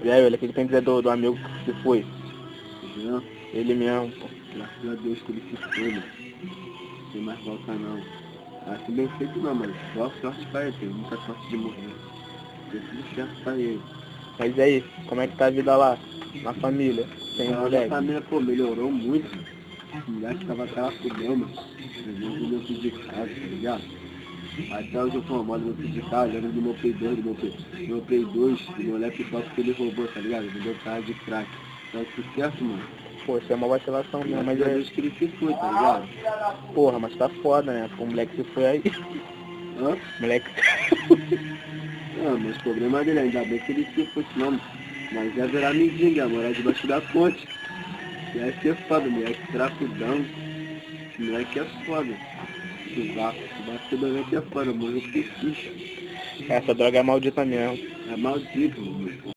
E aí, olha, o que tem a dizer do amigo que foi? Não, Ele mesmo, pô. graças a Deus que ele se foi, mano. Não tem mais volta não. Acho bem feito não, mas boa sorte pra ele, tem muita sorte de morrer. Deu tudo certo pra ele. Mas e aí, como é que tá a vida lá? Na família? Sem A moleque? família, pô, melhorou muito. O moleque tava caracudão, mano. Eu não fiz de casa, tá ligado? Até hoje eu tô moda, não fiz de casa, era do meu Play 2, do meu Play 2, do meu laptop que ele roubou, tá ligado? Ele deu cara de crack. Tá tudo certo, mano? Pô, isso é uma vacilação mesmo, mas Graças a é... Deus que ele se foi, tá ligado? Porra, mas tá foda, né? O moleque se foi aí. Hã? Moleque... Não, mas o problema dele, ainda bem que ele se foi, senão mas ia virar mendigo, ia morar debaixo da ponte. Ia ser foda, moleque tracudão. Esse moleque é foda. O moleque é foda, morreu por isso. Essa droga é maldita mesmo. É maldito, mano.